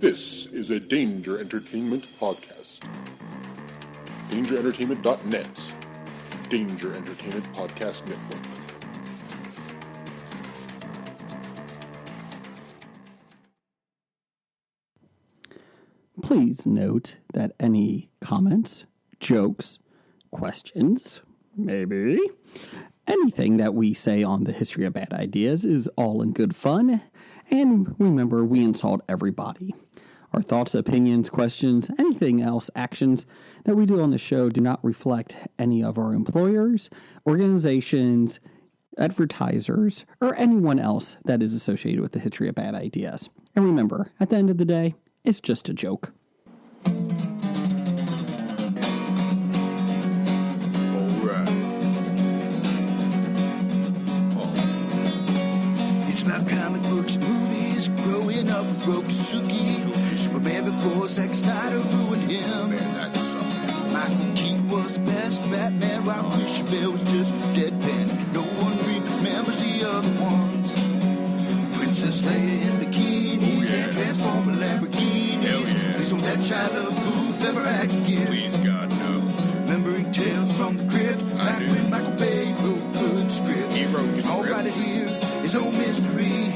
This is a Danger Entertainment podcast. DangerEntertainment.net. Danger Entertainment Podcast Network. Please note that any comments, jokes, questions, maybe, anything that we say on the History of Bad Ideas is all in good fun. And remember, we insult everybody. Our thoughts, opinions, questions, anything else, actions that we do on the show do not reflect any of our employers, organizations, advertisers, or anyone else that is associated with the History of Bad Ideas. And remember, at the end of the day, it's just a joke. It's about comic books, movies, growing up with Rokusuki. Superman before Zack Snyder ruined him. Man, that's something. Michael Keaton was the best Batman, while Christian Bale was just deadpan. No one remembers the other ones. Princess Leia in bikinis and Transformer Lamborghinis. Please don't let Shia LaBeouf ever act again. Please, God, no. Remembering tales from the crypt, back when Michael Bay wrote good scripts. He wrote All right here is no mystery,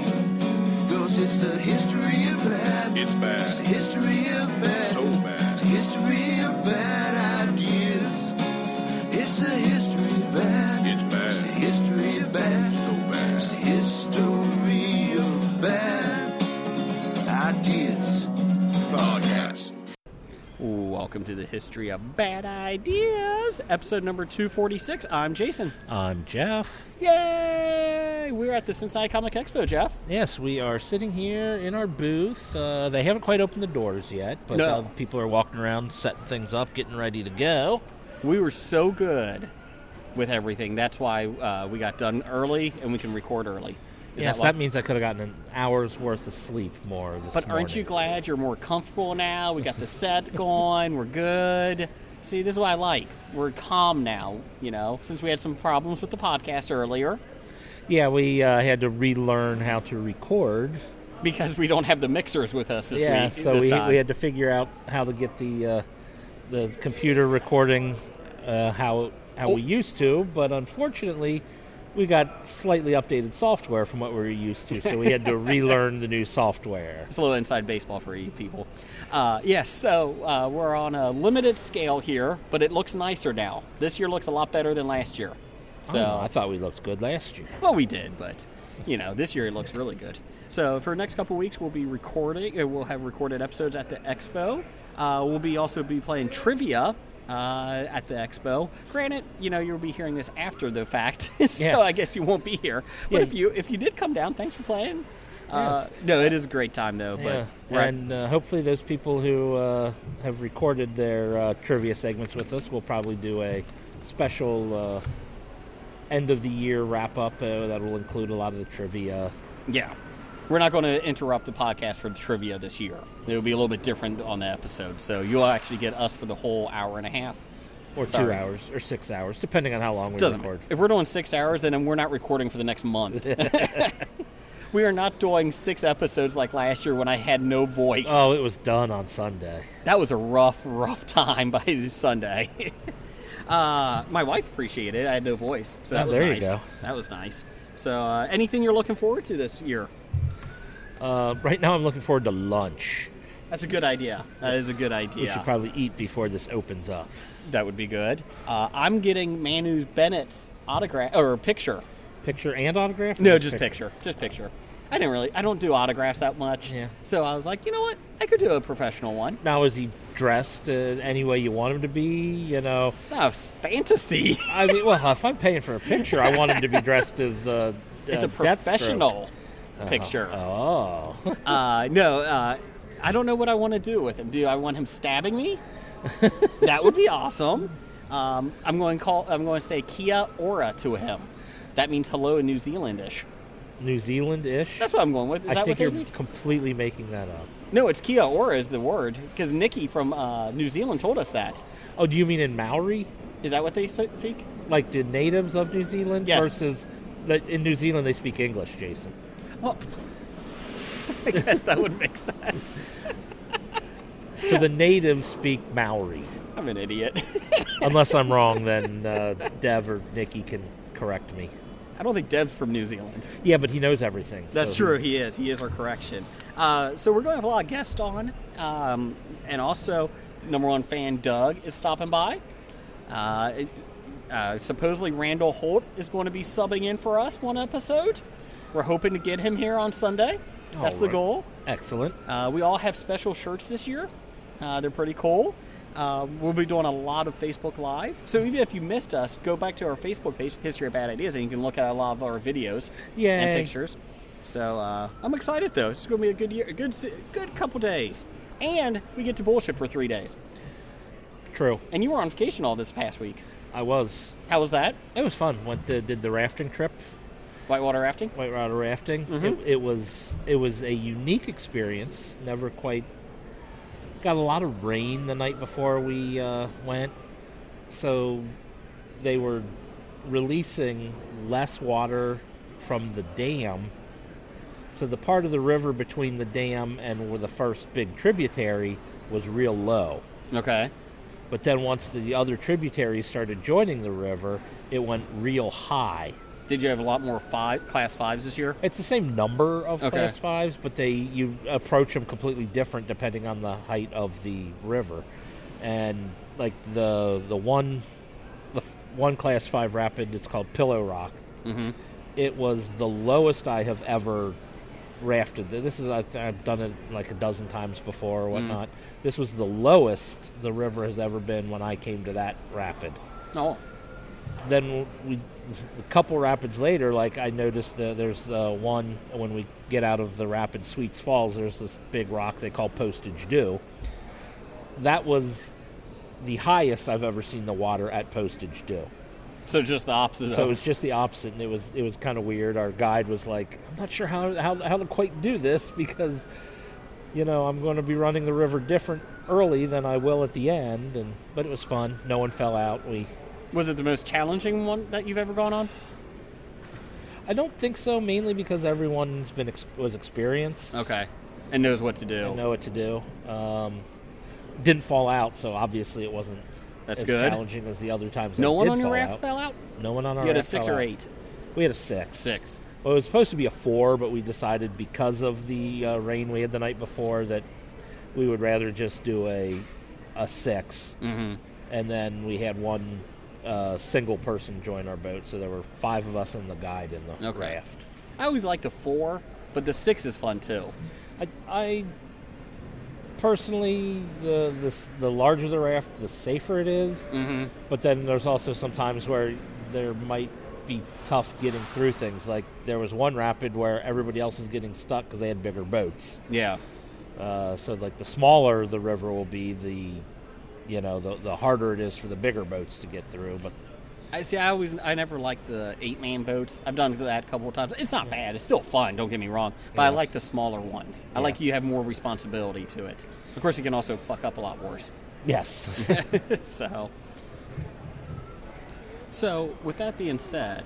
'cause it's the history of bad. It's bad. It's the history of bad. So bad. It's the history of bad ideas. It's the history of bad. It's bad. It's the history of bad. So bad. It's the history of bad ideas. Podcast. Welcome to the History of Bad Ideas, episode number 246. I'm Jason. I'm Jeff. Yay! We're at the Cincinnati Comic Expo, Jeff. Yes, we are sitting here in our booth. They haven't quite opened the doors yet, but No. people are walking around, setting things up, getting ready to go. We were so good with everything. That's why we got done early and we can record early. Is Yes, why? that means I could have gotten an hour's worth of sleep more this But aren't you morning. glad you're more comfortable now? We got the set going. We're good. See, this is what I like. We're calm now, since we had some problems with the podcast earlier. Yeah, we had to relearn how to record. Because we don't have the mixers with us this Yeah, week. so this we time. had to figure out how to get the computer recording how we used to, but unfortunately we got slightly updated software from what we were used to, so we had to relearn the new software. It's a little inside baseball for you people. So we're on a limited scale here, but it looks nicer now. This year looks a lot better than last year. So I thought we looked good last year. well, we did, but this year it looks really good. So for the next couple of weeks, we'll be recording. We'll have recorded episodes at the expo. We'll also be playing trivia at the expo. Granted, you'll be hearing this after the fact, so Yeah. I guess you won't be here. But Yeah. if you did come down, thanks for playing. Yes. No, it is a great time though. Yeah, But and hopefully those people who have recorded their trivia segments with us will probably do a special end-of-the-year wrap-up that will include a lot of the trivia. yeah, we're not going to interrupt the podcast for the trivia this year. It'll be a little bit different on the episode, so you'll actually get us for the whole hour and a half. Or Sorry. 2 hours, or 6 hours, depending on how long we Doesn't record. matter. If we're doing 6 hours, then we're not recording for the next month. We are not doing 6 episodes like last year when I had no voice. Oh, it was done on Sunday. That was a rough time by Sunday. My wife appreciated it. I had no voice, so that was there you nice. go. That was nice. So anything you're looking forward to this year? Right now I'm looking forward to lunch. That's a good idea. That is a good idea. We should probably eat before this opens up. That would be good. I'm getting Manu Bennett's autograph or picture. Picture and autograph? or No, just picture. Just picture. I don't do autographs that much. Yeah. So I was like, you know what? I could do a professional one. Now, is he dressed any way you want him to be? It's not fantasy. I mean, well, if I'm paying for a picture, I want him to be dressed as It's a professional picture. Oh. I don't know what I want to do with him. Do I want him stabbing me? That would be awesome. I'm going to say Kia ora to him. That means hello in New Zealandish. New Zealand-ish? That's what I'm going with. Is I that think what you're they read? completely making that up. No, it's Kia ora is the word because Nikki from New Zealand told us that. Oh, do you mean in Maori? Is that what they speak? Like the natives of New Zealand? Yes. Versus, in New Zealand, they speak English, Jason. Well, I guess that would make sense. So the natives speak Maori. I'm an idiot. Unless I'm wrong, then Dev or Nikki can correct me. I don't think Dev's from New Zealand. Yeah, but he knows everything. That's so true. He is. He is our correction. So we're going to have a lot of guests on. And also, number one fan Doug is stopping by. Supposedly Randall Holt is going to be subbing in for us one episode. We're hoping to get him here on Sunday. That's the All right. goal. Excellent. We all have special shirts this year. They're pretty cool. We'll be doing a lot of Facebook Live. So even if you missed us, go back to our Facebook page, History of Bad Ideas, and you can look at a lot of our videos Yay. and pictures. So I'm excited, though. It's going to be a good year, a good couple days. And we get to bullshit for 3 days. True. And you were on vacation all this past week. I was. How was that? It was fun. Did the rafting trip, Whitewater rafting? whitewater rafting. Mhm. It was a unique experience. Never quite got a lot of rain the night before we went, so they were releasing less water from the dam. So the part of the river between the dam and where the first big tributary was real low. Okay. But then once the other tributaries started joining the river, it went real high. Did you have a lot more class 5s this year? It's the same number of Okay. class 5s, but you approach them completely different depending on the height of the river. And like the one class 5 rapid, it's called Pillow Rock. Mm-hmm. It was the lowest I have ever rafted. This is I've done it like a dozen times before or whatnot. This was the lowest the river has ever been when I came to that rapid. Oh. Then a couple rapids later, like I noticed there's one when we get out of the rapid Sweets Falls, there's this big rock they call Postage Due. That was the highest I've ever seen the water at Postage Due. So just the opposite So it of... was just the opposite, and it was kind of weird. Our guide was like, I'm not sure how to quite do this because, I'm going to be running the river different early than I will at the end. But it was fun. No one fell out. Was it the most challenging one that you've ever gone on? I don't think so, mainly because everyone's was experienced. Okay. And knows what to do. I know what to do. Didn't fall out, so obviously it wasn't That's as good. challenging as the other times. No I one did on your fall raft out. fell out? No one on our You had a raft 6 fell or out. 8? We had a 6. 6. Well, it was supposed to be a 4, but we decided because of the rain we had the night before that we would rather just do a 6. Mm-hmm. And then we had one single person join our boat, so there were 5 of us and the guide in the Okay. raft. I always liked the 4, but the 6 is fun too. I personally, the larger the raft, the safer it is. Mm-hmm. But then there's also some times where there might be tough getting through things. Like there was one rapid where everybody else is getting stuck because they had bigger boats. Yeah. So like the smaller the river will be, the harder it is for the bigger boats to get through. But I never liked the 8-man boats. I've done that a couple of times. It's not bad. It's still fun. Don't get me wrong. But I Yeah. like the smaller ones. I like you have more responsibility to it. Of course, you can also fuck up a lot worse. yes, So, with that being said,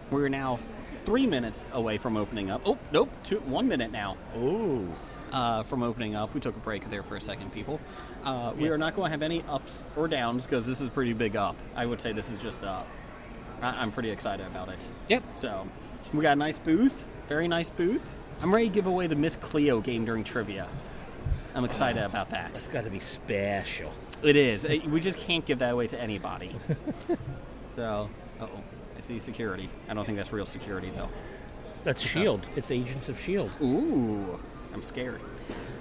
we're now 3 minutes away from opening up. Oh, nope, 1 minute now. ooh, From opening up. We took a break there for a second, people. We are not going to have any ups or downs because this is a pretty big up. I would say this is just the up. I'm pretty excited about it. Yep. So, we got a nice booth. Very nice booth. I'm ready to give away the Miss Cleo game during trivia. I'm excited about that. it's got to be special. It is. We just can't give that away to anybody. So, I see security. I don't think that's real security, though. That's Shield. It's Agents of Shield. Ooh, I'm scared.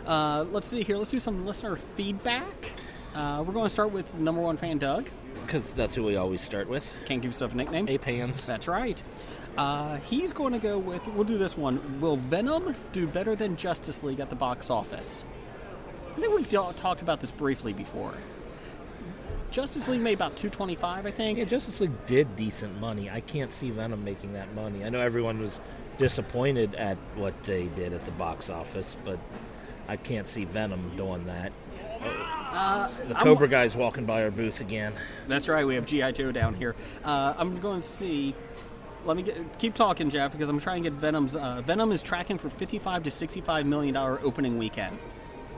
Let's see here. Let's do some listener feedback. We're going to start with number one fan Doug. Because that's who we always start with. Can't give yourself a nickname. Ape hands. That's right. He's going to go with, we'll do this one. Will Venom do better than Justice League at the box office? I think we've talked about this briefly before. Justice League made about $225, I think. Yeah, Justice League did decent money. I can't see Venom making that money. I know everyone was disappointed at what they did at the box office, but I can't see Venom doing that. The Cobra guy's walking by our booth again. That's right. We have G.I. Joe down here. I'm going to see. Let me keep talking, Jeff, because I'm trying to get Venom's. Venom is tracking for $55 to $65 million opening weekend.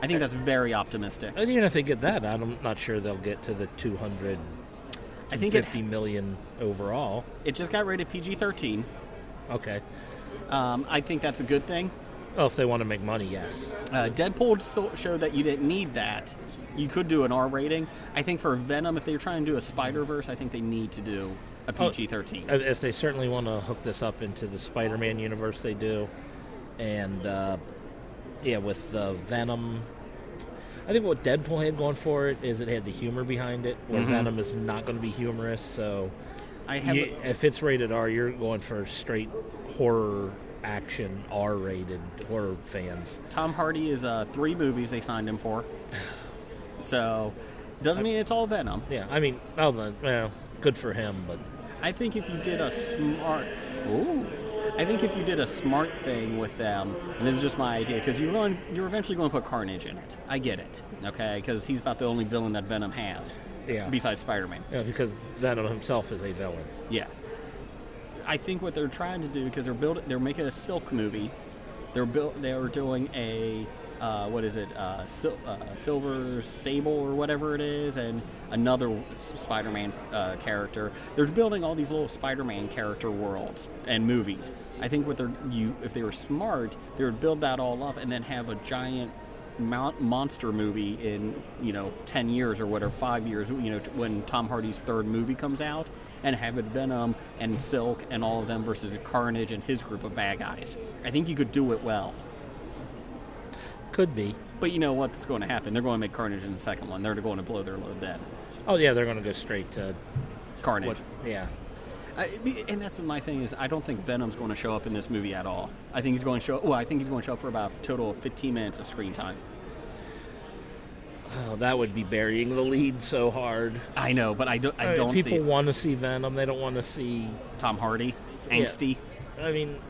I think that's very optimistic. And even if they get that, I'm not sure they'll get to the 250 I think million overall. it just got rated PG-13. Okay. I think that's a good thing. Oh, if they want to make money, yes. Deadpool showed that you didn't need that. You could do an R rating. I think for Venom, if they're trying to do a Spider-Verse, I think they need to do a PG-13. If they certainly want to hook this up into the Spider-Man universe, they do. And, with Venom, I think what Deadpool had going for it is it had the humor behind it, where Venom is not going to be humorous. So if it's rated R, you're going for straight horror action, R-rated horror fans. Tom Hardy is 3 movies they signed him for. So, doesn't mean it's all Venom. Yeah, I mean, good for him, but I think if you did a smart thing with them, and this is just my idea, because you're eventually going to put Carnage in it. I get it, okay? Because he's about the only villain that Venom has, besides Spider-Man. Yeah, because Venom himself is a villain. Yes. I think what they're trying to do, because they're making a Silk movie. They're doing a Silver Sable or whatever it is, and another Spider-Man character. They're building all these little Spider-Man character worlds and movies. I think if they were smart, they would build that all up and then have a giant monster movie in 10 years or whatever, 5 years, when Tom Hardy's 3rd movie comes out, and have it Venom and Silk and all of them versus Carnage and his group of bad guys. I think you could do it well. Could be. But you know what's going to happen? They're going to make Carnage in the second one. They're going to blow their load then. Oh, yeah, they're going to go straight to Carnage. Yeah. And that's what my thing is. I don't think Venom's going to show up in this movie at all. I think he's going to show up for about a total of 15 minutes of screen time. Oh, that would be burying the lead so hard. I know, but I don't see it. People want to see Venom. They don't want to see Tom Hardy angsty. Yeah. I mean,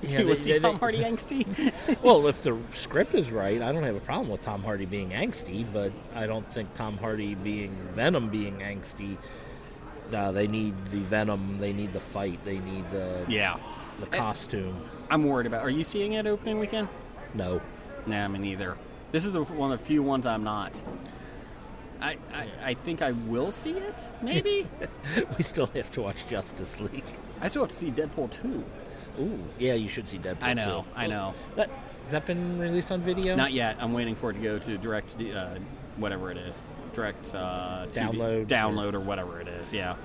do you want to see Tom Hardy angsty? Well, if the script is right, I don't have a problem with Tom Hardy being angsty, but I don't think Tom Hardy being Venom being angsty. They need the Venom. They need the fight. They need the costume. I'm worried about. Are you seeing it opening weekend? No. Nah, me neither. This is one of the few ones I'm not. I think I will see it, maybe? We still have to watch Justice League. I still have to see Deadpool 2. Ooh, yeah, you should see Deadpool 2. I know. Has that been released on video? Not yet. I'm waiting for it to go to direct, whatever it is. Direct download. Download or whatever it is, yeah.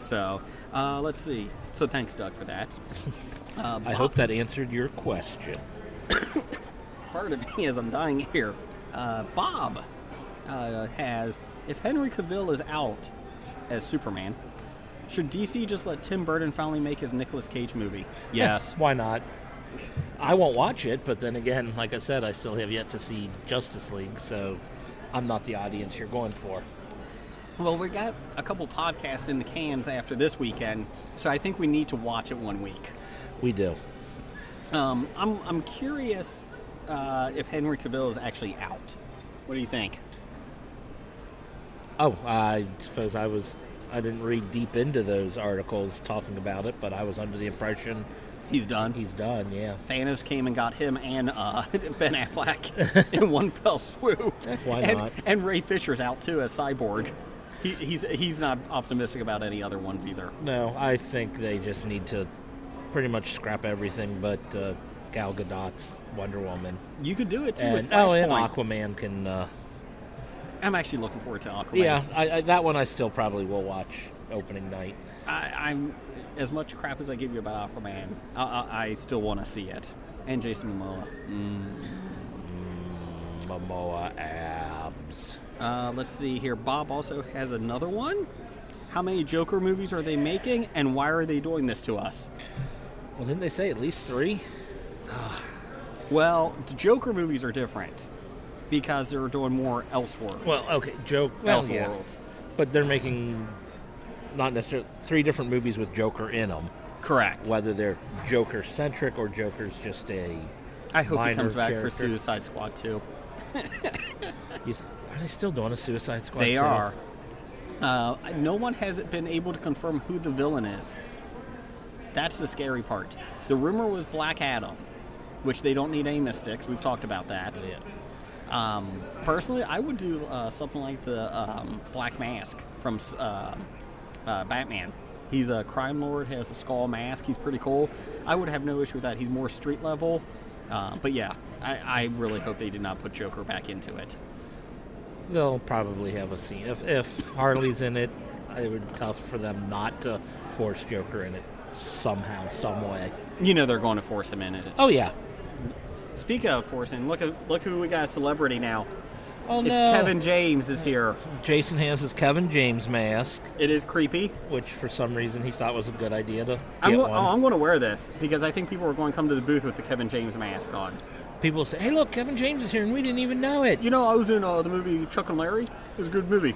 So, let's see. So thanks, Doug, for that. I hope that answered your question. Pardon me as I'm dying here. Bob has, if Henry Cavill is out as Superman, should DC just let Tim Burton finally make his Nicolas Cage movie? Yes. Why not? I won't watch it, but then again, like I said, I still have yet to see Justice League, so I'm not the audience you're going for. Well, we got a couple podcasts in the cans after this weekend, so I think we need to watch it one week. We do. I'm curious if Henry Cavill is actually out. What do you think? Oh, I suppose I didn't read deep into those articles talking about it, but I was under the impression he's done. He's done, yeah. Thanos came and got him and Ben Affleck in one fell swoop. Why not? And Ray Fisher's out too as Cyborg. He's not optimistic about any other ones either. No, I think they just need to pretty much scrap everything but Gal Gadot's Wonder Woman. You could do it too with Flashpoint. And Aquaman can... I'm actually looking forward to Aquaman. Yeah, that one I still probably will watch opening night. I'm as much crap as I give you about Aquaman, I still want to see it. And Jason Momoa. Momoa abs. Let's see here. Bob also has another one. How many Joker movies are they making, and why are they doing this to us? Well, didn't they say at least 3? Well, the Joker movies are different because they're doing more Elseworlds. Well, okay, Elseworlds. Yeah. But they're making not necessarily 3 different movies with Joker in them. Correct. Whether they're Joker-centric or Joker's just a I hope he comes back character. for Suicide Squad 2. Are they still doing a Suicide Squad 2? They are. No one has been able to confirm who the villain is. That's the scary part. The rumor was Black Adam, which they don't need any mystics. We've talked about that. Yeah. Personally, I would do something like the Black Mask from Batman. He's a crime lord, has a skull mask. He's pretty cool. I would have no issue with that. He's more street level. But yeah, I really hope they did not put Joker back into it. They'll probably have a scene. If Harley's in it, it would be tough for them not to force Joker in it somehow, some way. You know they're going to force him in it. Oh, yeah. Speaking of forcing, look who we got a celebrity now. Oh, It's no. Kevin James is here. Jason has his Kevin James mask, It is creepy. which for some reason he thought was a good idea to I'm get one. going to wear this because I think people are going to come to the booth with the Kevin James mask on. People say, hey, look, Kevin James is here, and we didn't even know it. You know, I was in the movie Chuck and Larry. It was a good movie.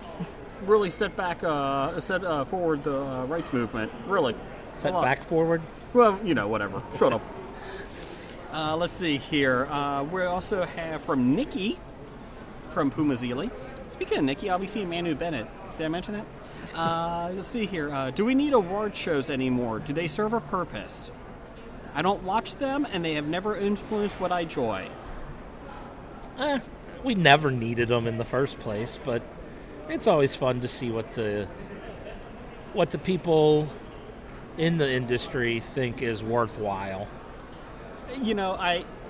Really set forward the rights movement. Really. Set A lot. back forward. Well, you know, whatever. Shut up. Let's see here. We also have from Nikki from Puma Zealy. Speaking of Nikki, I'll be seeing Manu Bennett. Did I mention that? Let's see here. Do we need award shows anymore? Do they serve a purpose? I don't watch them, and they have never influenced what I enjoy. We never needed them in the first place, but it's always fun to see what the people in the industry think is worthwhile. You know,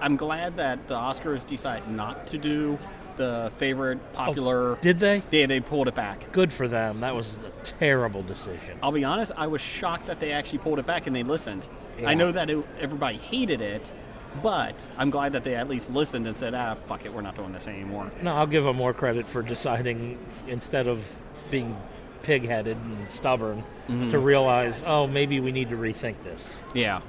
I'm glad that the Oscars decided not to do the favorite popular. Did they? Yeah, they pulled it back. Good for them. That was a terrible decision. I'll be honest, I was shocked that they actually pulled it back and they listened. Yeah. I know that everybody hated it, but I'm glad that they at least listened and said, fuck it, we're not doing this anymore. No, I'll give them more credit for deciding, instead of being pig-headed and stubborn, to realize, oh, maybe we need to rethink this. Yeah.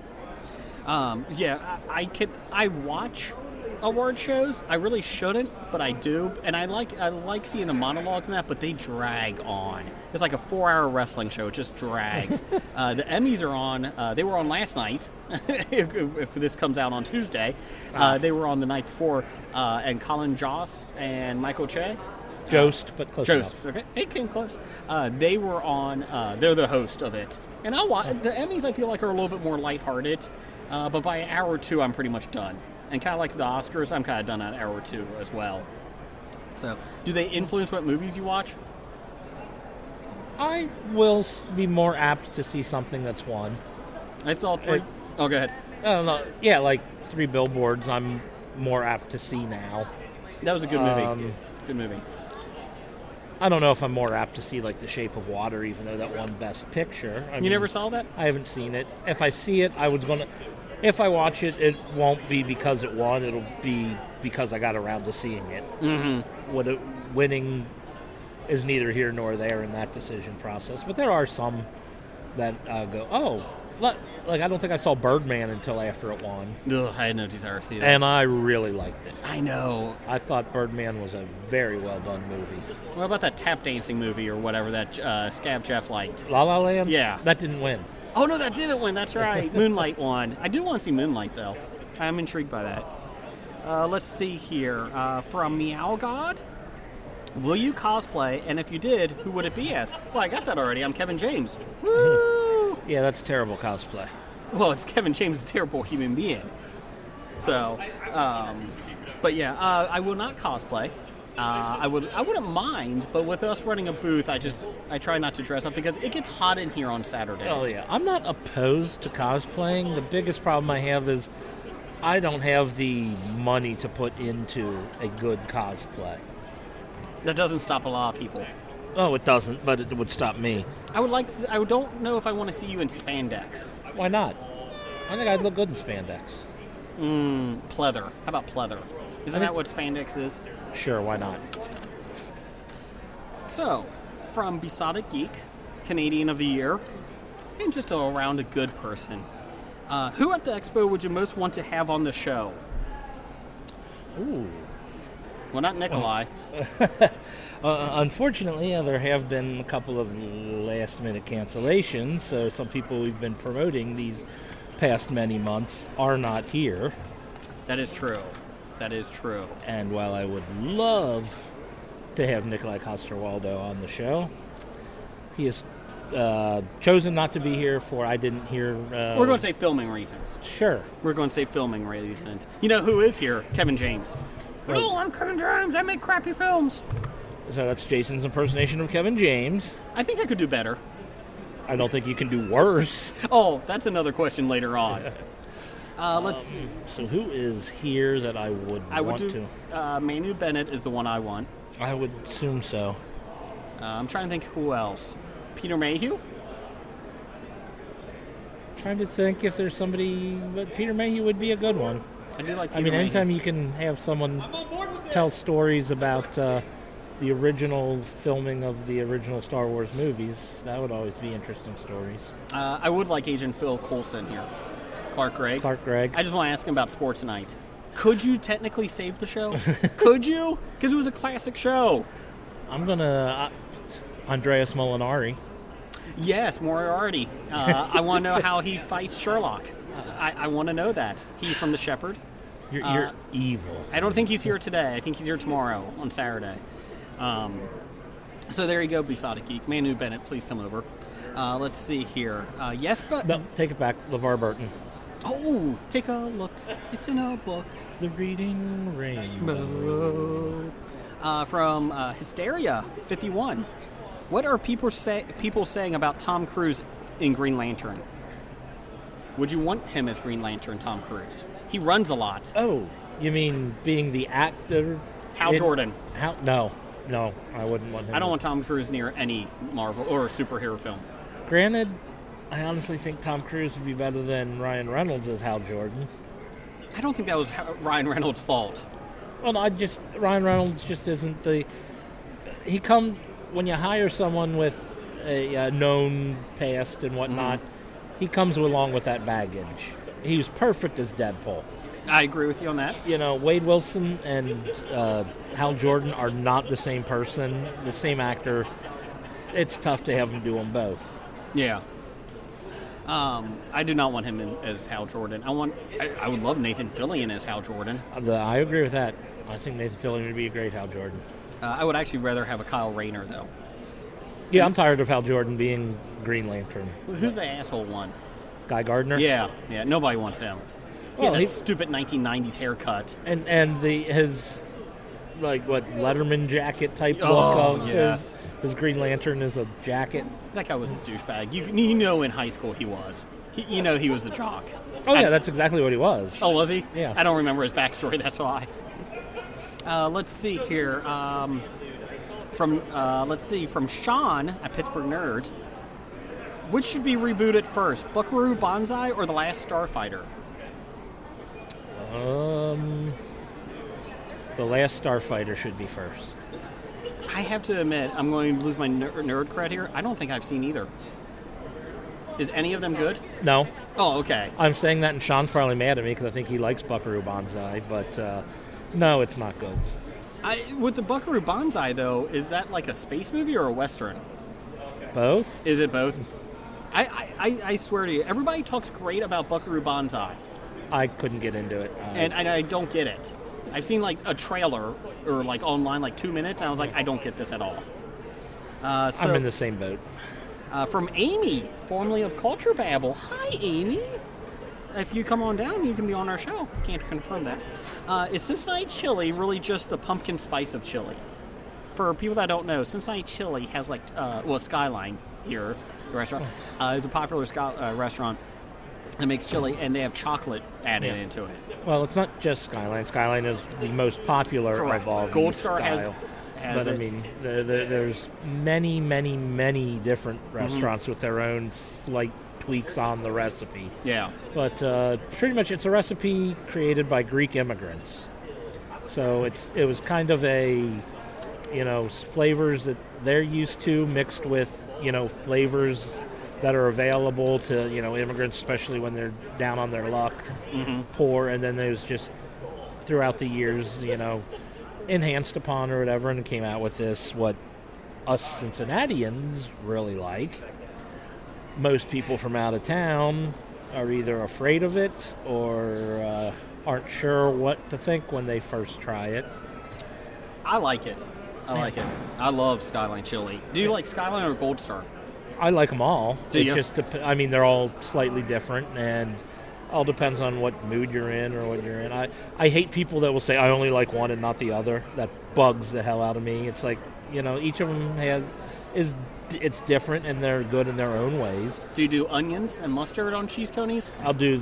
I watch award shows. I really shouldn't, but I do. And I like seeing the monologues and that, but they drag on. It's like a 4-hour wrestling show. It just drags. The Emmys are on. They were on last night. if this comes out on Tuesday. They were on the night before. And Colin Jost and Michael Che. Jost, but close enough. Okay. It came close. They were on. They're the host of it. And I'll watch. The Emmys, I feel like, are a little bit more lighthearted. But by an hour or two, I'm pretty much done. And kind of like the Oscars, I'm kind of done at an hour or two as well. So, do they influence what movies you watch? I will be more apt to see something that's won. I saw three. Oh, go ahead. I don't know. Yeah, like 3 Billboards, I'm more apt to see now. That was a good movie. Good movie. I don't know if I'm more apt to see like The Shape of Water, even though that won Best Picture. I You mean, never saw that? I haven't seen it. If I see it, if I watch it, it won't be because it won. It'll be because I got around to seeing it. Mm-hmm. Winning is neither here nor there in that decision process. But there are some that go, oh, like I don't think I saw Birdman until after it won. Ugh, I had no desire to see that. And I really liked it. I know. I thought Birdman was a very well done movie. What about that tap dancing movie or whatever that Scab Jeff liked? La La Land? Yeah. That didn't win. Oh, no, that didn't win. That's right. Moonlight won. I do want to see Moonlight, though. I'm intrigued by that. Let's see here. From Meow God, will you cosplay? And if you did, who would it be as? Well, I got that already. I'm Kevin James. Woo! Yeah, that's terrible cosplay. Well, it's Kevin James, a terrible human being. So, but yeah, I will not cosplay. I wouldn't mind, but with us running a booth, I try not to dress up because it gets hot in here on Saturdays. Oh, yeah. I'm not opposed to cosplaying. The biggest problem I have is I don't have the money to put into a good cosplay. That doesn't stop a lot of people. Oh, it doesn't, but it would stop me. I don't know if I want to see you in spandex. Why not? I think I'd look good in spandex. Pleather. How about pleather? Isn't that what spandex is? Sure, why not? So, from Besotted Geek, Canadian of the Year, and just all around a good person. Who at the expo would you most want to have on the show? Ooh. Well, not Nikolai. Unfortunately, there have been a couple of last-minute cancellations, so some people we've been promoting these past many months are not here. That is true. That is true. And while I would love to have Nikolai Coster-Waldau on the show, he has chosen not to be here for, I didn't hear... We're going to say filming reasons. Sure. We're going to say filming reasons. You know who is here? Kevin James. Hello, I'm Kevin James. I make crappy films. So that's Jason's impersonation of Kevin James. I think I could do better. I don't think you can do worse. Oh, that's another question later on. Let's see. So who is here that I would want do. Manu Bennett is the one I want. I would assume so. I'm trying to think who else. Peter Mayhew? Trying to think if there's somebody, but Peter Mayhew would be a good one. I do like Peter I mean, Mayhew. anytime you can have someone tell stories about the original filming of the original Star Wars movies, that would always be interesting stories. I would like Agent Phil Coulson here. Clark Gregg. I just want to ask him about Sports Night. Could you technically save the show? Could you? Because it was a classic show. I'm going to... Andreas Molinari. Yes, Moriarty. I want to know how he fights Sherlock. I want to know that. He's from The Shepherd. You're evil. I don't think he's here today. I think he's here tomorrow on Saturday. So there you go, Besotted Geek. Manu Bennett, please come over. Let's see here. Yes, but... No, take it back. LeVar Burton. Oh, take a look. It's in a book. The Reading Rainbow. From Hysteria 51. What are people saying about Tom Cruise in Green Lantern? Would you want him as Green Lantern, Tom Cruise? He runs a lot. Oh, you mean being the actor? Hal Jordan. No, I wouldn't want him. I don't want Tom Cruise near any Marvel or superhero film. Granted, I honestly think Tom Cruise would be better than Ryan Reynolds as Hal Jordan. I don't think that was Ryan Reynolds' fault. Well, no, Ryan Reynolds just isn't the... When you hire someone with a known past and whatnot, he comes along with that baggage. He was perfect as Deadpool. I agree with you on that. You know, Wade Wilson and Hal Jordan are not the same person, the same actor. It's tough to have them do them both. Yeah. I do not want him as Hal Jordan. I would love Nathan Fillion as Hal Jordan. I agree with that. I think Nathan Fillion would be a great Hal Jordan. I would actually rather have a Kyle Rayner, though. Yeah, I'm tired of Hal Jordan being Green Lantern. Who's the asshole one? Guy Gardner? Yeah, nobody wants him. He had that stupid 1990s haircut. And his, Letterman jacket type look of yes. his Green Lantern is a jacket. That guy was a douchebag. You know in high school he was. He was the jock. Oh, yeah, that's exactly what he was. Oh, was he? Yeah. I don't remember his backstory, that's why. Let's see here. From Sean at Pittsburgh Nerd. Which should be rebooted first, Buckaroo Banzai or The Last Starfighter? The Last Starfighter should be first. I have to admit, I'm going to lose my nerd cred here. I don't think I've seen either. Is any of them good? No. Oh, okay. I'm saying that, and Sean's probably mad at me because I think he likes Buckaroo Banzai, but no, it's not good. With the Buckaroo Banzai, though, is that like a space movie or a Western? Both? Is it both? I swear to you, everybody talks great about Buckaroo Banzai. I couldn't get into it. And I don't get it. I've seen like a trailer or like online, like 2 minutes, and I was like, I don't get this at all. I'm in the same boat. From Amy, formerly of Culture Babble. Hi, Amy. If you come on down, you can be on our show. Can't confirm that. Is Cincinnati chili really just the pumpkin spice of chili? For people that don't know, Cincinnati chili has Skyline here, the restaurant, is a popular restaurant that makes chili, and they have chocolate added into it. Well, it's not just Skyline. Skyline is the most popular Correct. of all Gold these Star style. has But it. I mean, there's many, many, many different restaurants with their own slight tweaks on the recipe. Yeah. But pretty much it's a recipe created by Greek immigrants. So it was kind of a, flavors that they're used to mixed with, flavors that are available to, immigrants, especially when they're down on their luck, poor. And then there's just throughout the years, enhanced upon or whatever, and came out with this, what us Cincinnatians really like. Most people from out of town are either afraid of it or aren't sure what to think when they first try it. I like it. I love Skyline chili. Do you like Skyline or Gold Star? I like them all. Do you? They're all slightly different, and All depends on what mood you're in or what you're in. I hate people that will say, I only like one and not the other. That bugs the hell out of me. It's like, each of them it's different and they're good in their own ways. Do you do onions and mustard on cheese conies? I'll do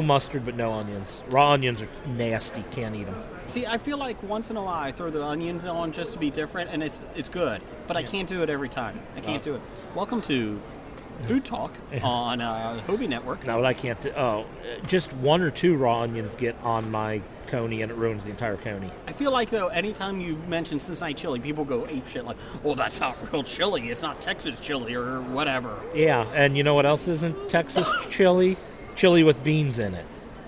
mustard, but no onions. Raw onions are nasty. Can't eat them. See, I feel like once in a while I throw the onions on just to be different, and it's good. But I can't do it every time. I can't do it. Welcome to Food Talk on Hobie Network. No, what I can't do. Oh, just 1 or 2 raw onions get on my coney, and it ruins the entire coney. I feel like, though, anytime you mention Cincinnati chili, people go ape shit like, oh, that's not real chili. It's not Texas chili or whatever. Yeah, and you know what else isn't Texas chili? Chili with beans in it.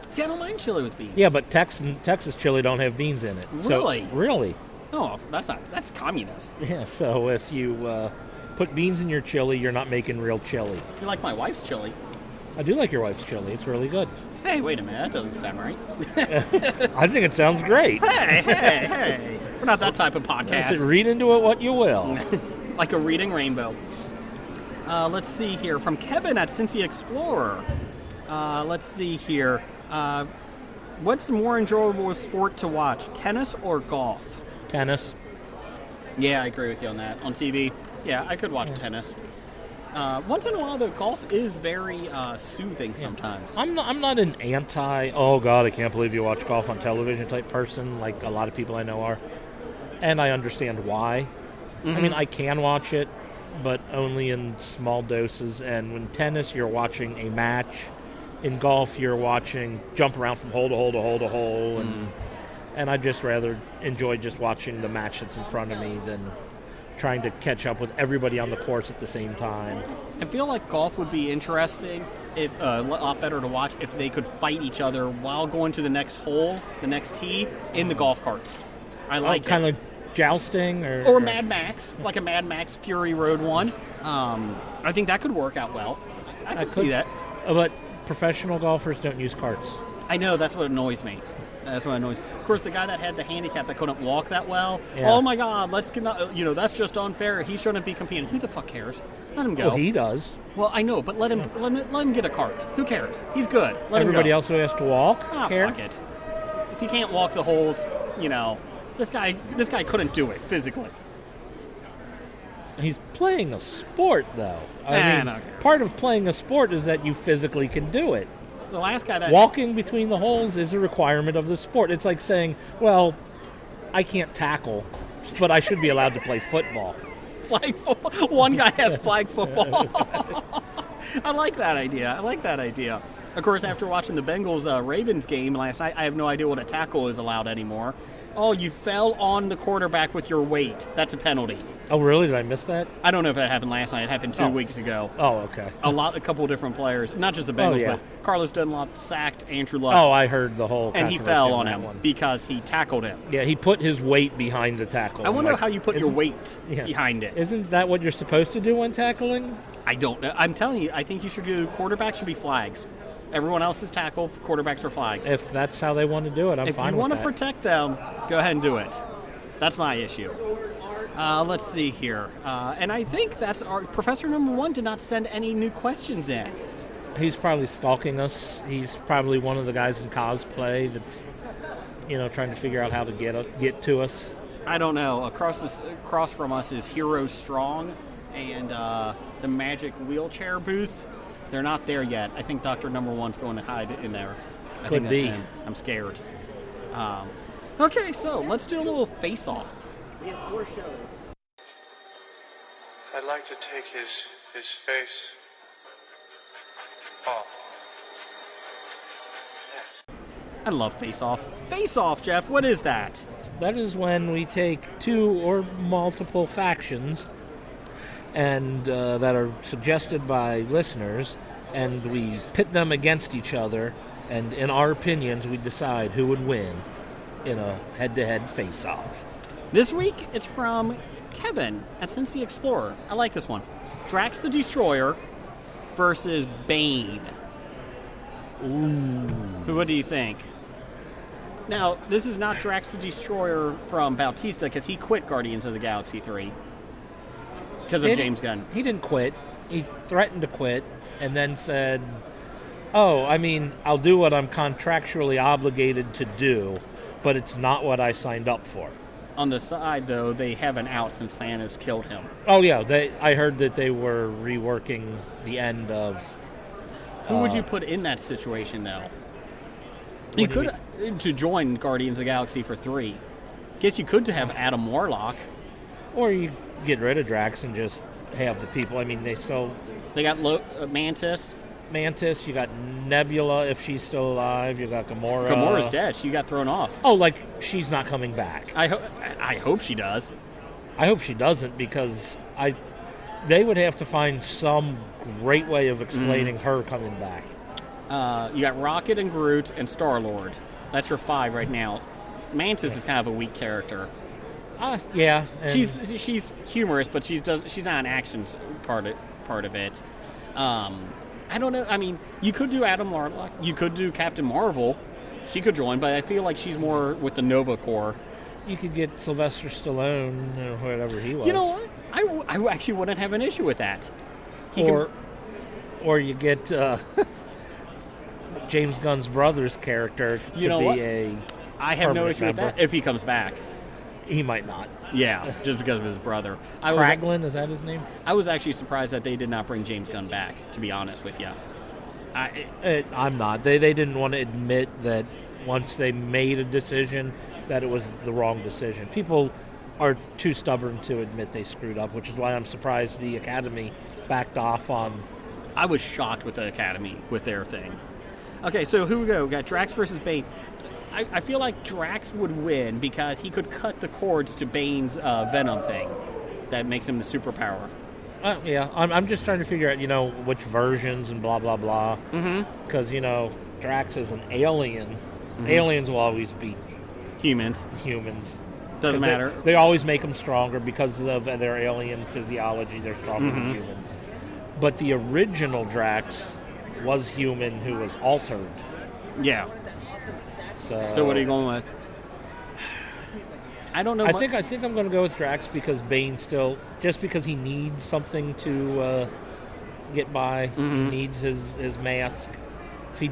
See, I don't mind chili with beans. Yeah, but Texas chili don't have beans in it. Really? So, really? Oh, that's communist. Yeah, so if you put beans in your chili, you're not making real chili. You like my wife's chili. I do like your wife's chili. It's really good. Hey, wait a minute. That doesn't sound right. I think it sounds great. Hey. We're not that type of podcast. Read into it what you will. Like a reading rainbow. Let's see here. From Kevin at Cincy Explorer. Let's see here. What's the more enjoyable sport to watch, tennis or golf? Tennis. Yeah, I agree with you on that. On TV, yeah, I could watch tennis. Once in a while, though, golf is very soothing sometimes. I'm not an anti, oh, God, I can't believe you watch golf on television type person like a lot of people I know are. And I understand why. Mm-hmm. I mean, I can watch it, but only in small doses. And when tennis, you're watching a match. In golf, you're watching jump around from hole to hole to hole to hole. And I'd just rather enjoy just watching the match that's in front of me than trying to catch up with everybody on the course at the same time. I feel like golf would be interesting, if a lot better to watch if they could fight each other while going to the next hole, the next tee, in the golf carts. I like kind of jousting or Mad Max, like a Mad Max Fury Road one. I think that could work out well. I could see that. But professional golfers don't use carts. I know, that's what annoys me. Of course, the guy that had the handicap that couldn't walk that well. Yeah. Oh my God! That's just unfair. He shouldn't be competing. Who the fuck cares? Let him go. Well, he does. Well, I know, but let him get a cart. Who cares? He's good. Let Everybody him go. else who has to walk. Fuck it. If he can't walk the holes, this guy couldn't do it physically. He's playing a sport, though. I mean, part of playing a sport is that you physically can do it. The last guy that walking between the holes is a requirement of the sport. It's like saying, well, I can't tackle, but I should be allowed to play football. Flag football. One guy has flag football. I like that idea. Of course, after watching the Bengals-Ravens game last night, I have no idea what a tackle is allowed anymore. Oh, you fell on the quarterback with your weight. That's a penalty. Oh, really? Did I miss that? I don't know if that happened last night. It happened 2 weeks ago. Oh, okay. A couple of different players, not just the Bengals, but Carlos Dunlap sacked Andrew Luck. Oh, I heard the whole and he fell on him because he tackled him. Yeah, he put his weight behind the tackle. I wonder how you put your weight behind it. Isn't that what you're supposed to do when tackling? I don't know. I'm telling you, I think you should do quarterbacks should be flags. Everyone else is tackle, quarterbacks are flags. If that's how they want to do it, I'm fine with that. If you want to protect them, go ahead and do it. That's my issue. Let's see here. And I think that's our Professor Number 1 did not send any new questions in. He's probably stalking us. He's probably one of the guys in cosplay that's, trying to figure out how to get to us. I don't know. Across from us is Hero Strong and the Magic Wheelchair booth. They're not there yet. I think Dr. Number 1's going to hide in there. I think that's him. I'm scared. Okay, so let's do a little face-off. We have 4 shows. I'd like to take his face off. I love face-off. Face-off, Jeff, what is that? That is when we take 2 or multiple factions and that are suggested by listeners, and we pit them against each other, and in our opinions, we decide who would win in a head-to-head face-off. This week, it's from Kevin at Cincy Explorer. I like this one. Drax the Destroyer versus Bane. Ooh. What do you think? Now, this is not Drax the Destroyer from Bautista, because he quit Guardians of the Galaxy 3. Because of James Gunn. He didn't quit. He threatened to quit and then said, Oh, I mean, I'll do what I'm contractually obligated to do, but it's not what I signed up for. On the side, though, they have an out since Thanos killed him. Oh, yeah, I heard that they were reworking the end of... Who would you put in that situation, though? You do you could, to join Guardians of the Galaxy for 3. Guess you could to have Adam Warlock. Or you get rid of Drax and just have the people. I mean, They got Mantis. Mantis, you got Nebula if she's still alive, you got Gamora. Gamora's dead. She got thrown off. Oh, like she's not coming back. I hope she does. I hope she doesn't because they would have to find some great way of explaining her coming back. You got Rocket and Groot and Star-Lord. That's your 5 right now. Mantis is kind of a weak character. Yeah. She's humorous, but she's not an action part of it. I don't know. I mean, you could do Adam Warlock. You could do Captain Marvel. She could join, but I feel like she's more with the Nova Corps. You could get Sylvester Stallone or whatever he was. You know what? I actually wouldn't have an issue with that. Or you get James Gunn's brother's character to be a I have no issue with that if he comes back. He might not. Yeah, just because of his brother. Kraglin, is that his name? I was actually surprised that they did not bring James Gunn back, to be honest with you. I'm not. They didn't want to admit that once they made a decision that it was the wrong decision. People are too stubborn to admit they screwed up, which is why I'm surprised the Academy backed off on... I was shocked with the Academy with their thing. Okay, so here we go. We got Drax versus Bane. I feel like Drax would win because he could cut the cords to Bane's Venom thing that makes him the superpower. Yeah, I'm just trying to figure out, which versions and blah, blah, blah. Because, Drax is an alien. Mm-hmm. Aliens will always beat humans. Doesn't matter. They always make them stronger because of their alien physiology. They're stronger than humans. But the original Drax was human who was altered. Yeah. So what are you going with? I don't know. I think I'm going to go with Drax because Bane just because he needs something to get by. He needs his mask. If he,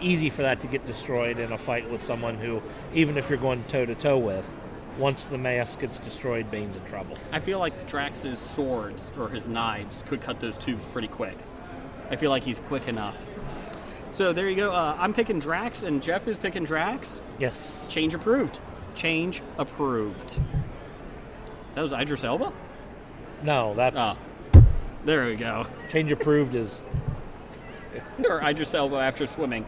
easy for that to get destroyed in a fight with someone who, even if you're going toe to toe with, once the mask gets destroyed, Bane's in trouble. I feel like Drax's swords or his knives could cut those tubes pretty quick. I feel like he's quick enough. So there you go. I'm picking Drax, and Jeff is picking Drax. Yes. Change approved. Change approved. That was Idris Elba? No, that's... there we go. Change approved is... or Idris Elba after swimming.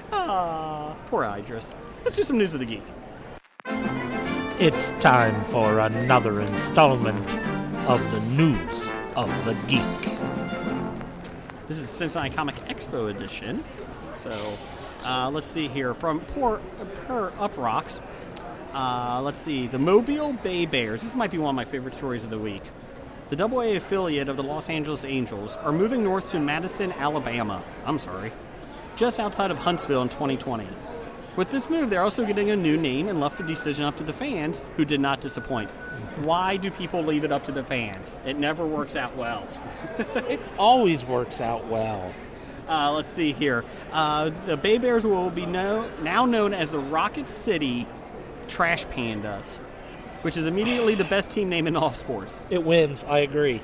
Poor Idris. Let's do some News of the Geek. It's time for another installment of the News of the Geek. This is Cincinnati Comic Expo edition. So, let's see here. From Per Uprocks, let's see. The Mobile Bay Bears. This might be one of my favorite stories of the week. The AA affiliate of the Los Angeles Angels are moving north to Madison, Alabama. Just outside of Huntsville in 2020. With this move, they're also getting a new name and left the decision up to the fans, who did not disappoint. Why do people leave it up to the fans? It never works out well. It always works out well. Let's see here. The Bay Bears will be now known as the Rocket City Trash Pandas, which is immediately the best team name in all sports. It wins, I agree.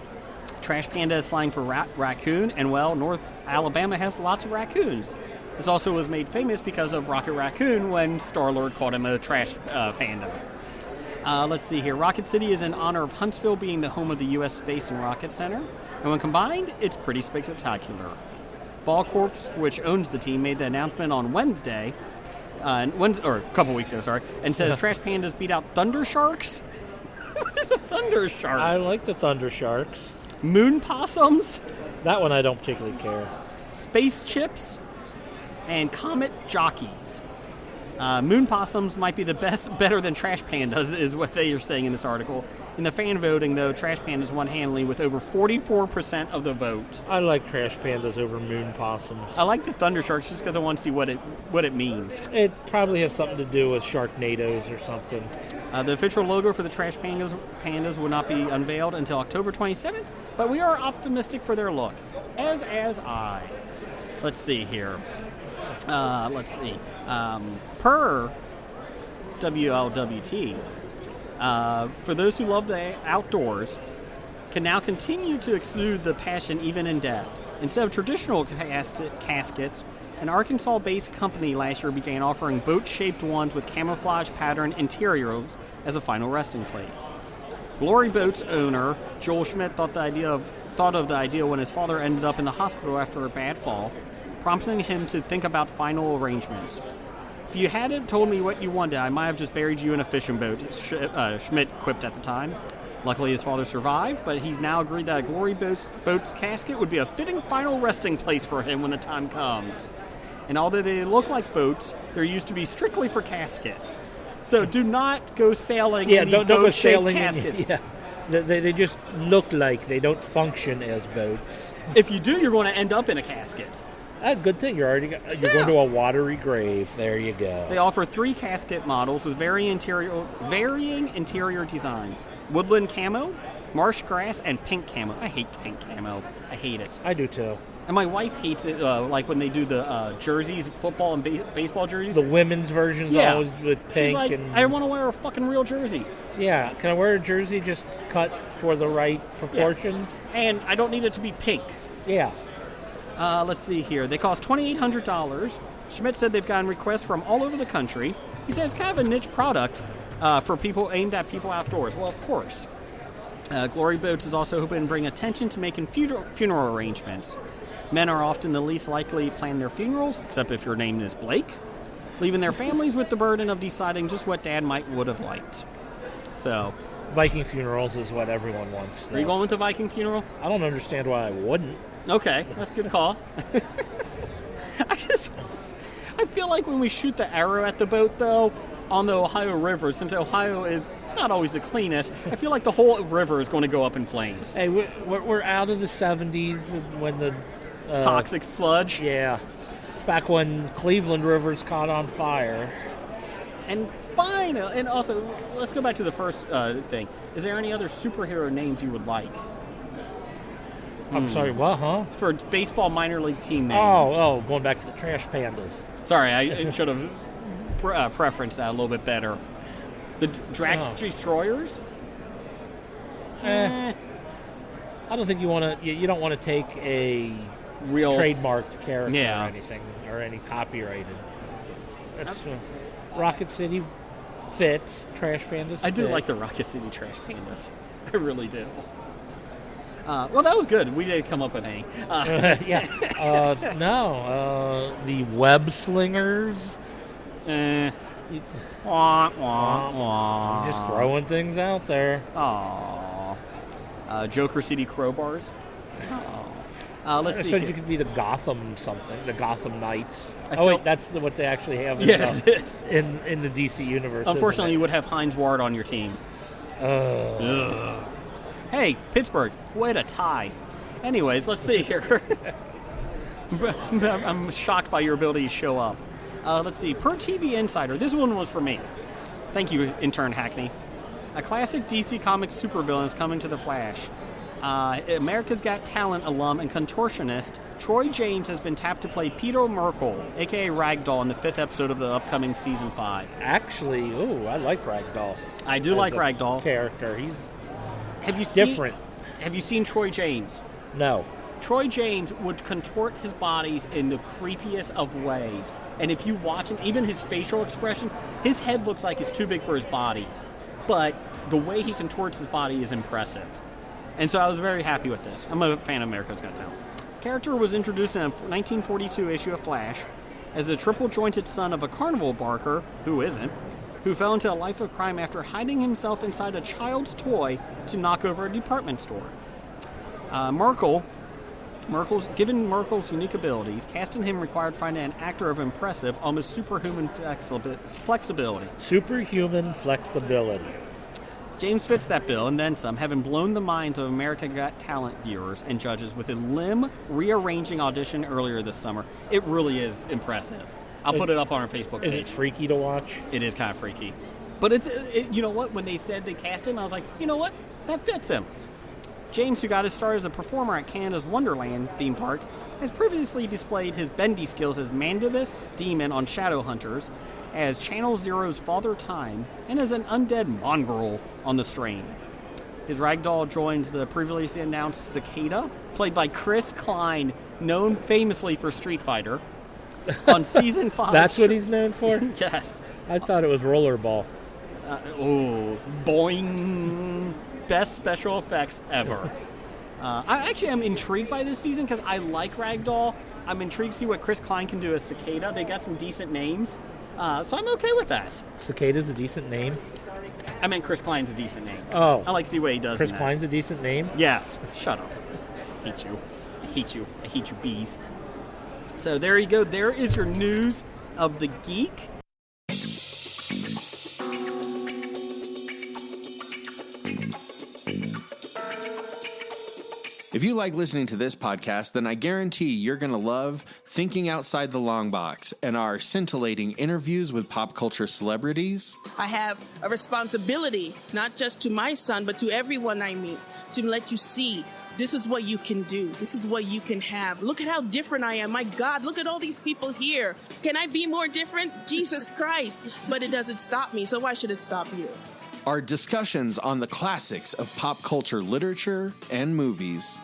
Trash Panda is slang for raccoon, and, North Alabama has lots of raccoons. This also was made famous because of Rocket Raccoon when Star-Lord called him a trash panda. Let's see here. Rocket City is in honor of Huntsville being the home of the U.S. Space and Rocket Center. And when combined, it's pretty spectacular. Ball Corps, which owns the team, made the announcement on Wednesday, or a couple weeks ago, and says Trash Pandas beat out Thunder Sharks. What is a Thunder Shark? I like the Thunder Sharks. Moon Possums. That one I don't particularly care. Space Chips. And Comet Jockeys. Moon Possums might be better than Trash Pandas, is what they are saying in this article. In the fan voting, though, Trash Pandas won handily with over 44% of the vote. I like Trash Pandas over Moon Possums. I like the Thunder Sharks just because I want to see what it means. It probably has something to do with Sharknadoes or something. The official logo for the Trash Pandas will not be unveiled until October 27th, but we are optimistic for their look. As I. Let's see here. Per WLWT, for those who love the outdoors, can now continue to exude the passion even in death. Instead of traditional caskets, an Arkansas-based company last year began offering boat-shaped ones with camouflage pattern interiors as a final resting place. Glory Boats owner Joel Schmidt thought of the idea when his father ended up in the hospital after a bad fall, prompting him to think about final arrangements. If you hadn't told me what you wanted, I might have just buried you in a fishing boat, Schmidt quipped at the time. Luckily, his father survived, but he's now agreed that a Glory Boats casket would be a fitting final resting place for him when the time comes. And although they look like boats, they're used to be strictly for caskets. So do not go sailing in these boat-shaped caskets. They just look like they don't function as boats. If you do, you're going to end up in a casket. Good thing you're going to a watery grave. There you go. They offer 3 casket models with varying interior designs: woodland camo, marsh grass, and pink camo. I hate pink camo. I hate it. I do too. And my wife hates it, like when they do the jerseys, football and baseball jerseys. The women's versions always with pink. She's like, I want to wear a fucking real jersey. Yeah, can I wear a jersey just cut for the right proportions? Yeah. And I don't need it to be pink. Yeah. Let's see here. They cost $2,800. Schmidt said they've gotten requests from all over the country. He says it's kind of a niche product for people aimed at people outdoors. Well, of course. Glory Boats is also hoping to bring attention to making funeral arrangements. Men are often the least likely to plan their funerals, except if your name is Blake, leaving their families with the burden of deciding just what Dad would have liked. So, Viking funerals is what everyone wants. Are you going with the Viking funeral? I don't understand why I wouldn't. Okay, that's a good call. I feel like when we shoot the arrow at the boat, though, on the Ohio River, since Ohio is not always the cleanest, I feel like the whole river is going to go up in flames. Hey, we're out of the 70s when the... toxic sludge? Yeah. Back when Cleveland rivers caught on fire. And finally, and also, let's go back to the first thing. Is there any other superhero names you would like? I'm sorry, what, huh? For baseball minor league team name. Oh, going back to the Trash Pandas. Sorry, I should have preferenced that a little bit better. The Drax Destroyers? I don't think you want to. You don't want to take a real trademarked character or anything, or any copyrighted. That's Rocket City fits. Trash Pandas. I do like the Rocket City Trash Pandas. I really do. Well, that was good. We did come up with any. The Web Slingers. Just throwing things out there. Joker City Crowbars. Let's see. You could be the Gotham something, the Gotham Knights. That's what they actually have in the DC universe. Unfortunately, you would have Hines Ward on your team. Hey, Pittsburgh, way to tie. Anyways, let's see here. I'm shocked by your ability to show up. Let's see. Per TV Insider, this one was for me. Thank you, intern Hackney. A classic DC Comics supervillain is coming to The Flash. America's Got Talent alum and contortionist Troy James has been tapped to play Peter Merkel, a.k.a. Ragdoll, in the 5th episode of the upcoming Season 5. Actually, I like Ragdoll. I do like Ragdoll. Character. He's different. Have you seen Troy James? No. Troy James would contort his bodies in the creepiest of ways. And if you watch him, even his facial expressions, his head looks like it's too big for his body. But the way he contorts his body is impressive. And so I was very happy with this. I'm a fan of America's Got Talent. Character was introduced in a 1942 issue of Flash as the triple-jointed son of a carnival barker, who isn't, who fell into a life of crime after hiding himself inside a child's toy to knock over a department store. Given Merkel's unique abilities, casting him required finding an actor of impressive, almost superhuman flexibility. Superhuman flexibility. James fits that bill, and then some, having blown the minds of America Got Talent viewers and judges with a limb-rearranging audition earlier this summer. It really is impressive. I'll put it up on our Facebook page. Is it freaky to watch? It is kind of freaky. But you know what? When they said they cast him, I was like, you know what? That fits him. James, who got his start as a performer at Canada's Wonderland theme park, has previously displayed his bendy skills as Mandibus Demon on Shadowhunters, as Channel Zero's Father Time, and as an undead mongrel on The Strain. His ragdoll joins the previously announced Cicada, played by Chris Klein, known famously for Street Fighter, on Season 5. That's what he's known for? Yes. I thought it was Rollerball. Boing. Best special effects ever. I'm intrigued by this season because I like Ragdoll. I'm intrigued to see what Chris Klein can do as Cicada. They got some decent names, so I'm okay with that. Cicada's a decent name? I meant Chris Klein's a decent name. Oh. I like to see what he does. Chris in that. Klein's a decent name? Yes. Shut up. I hate you. I hate you. I hate you, bees. So there you go. There is your news of the geek. If you like listening to this podcast, then I guarantee you're going to love Thinking Outside the Long Box and our scintillating interviews with pop culture celebrities. I have a responsibility, not just to my son, but to everyone I meet, to let you see this is what you can do. This is what you can have. Look at how different I am. My God, look at all these people here. Can I be more different? Jesus Christ. But it doesn't stop me, so why should it stop you? Our discussions on the classics of pop culture literature and movies.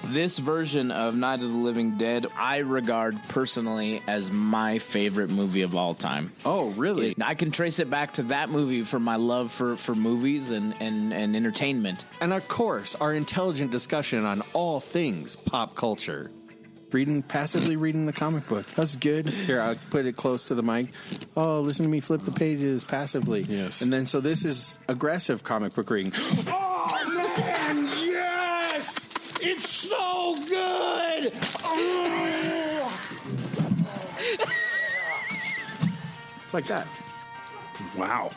This version of Night of the Living Dead, I regard personally as my favorite movie of all time. Oh, really? I can trace it back to that movie for my love for movies and entertainment. And of course, our intelligent discussion on all things pop culture. Passively reading the comic book. That's good. Here, I'll put it close to the mic. Oh, listen to me flip the pages passively. Yes. And then, so this is aggressive comic book reading. Oh, man, yes! It's so good! It's like that. Wow.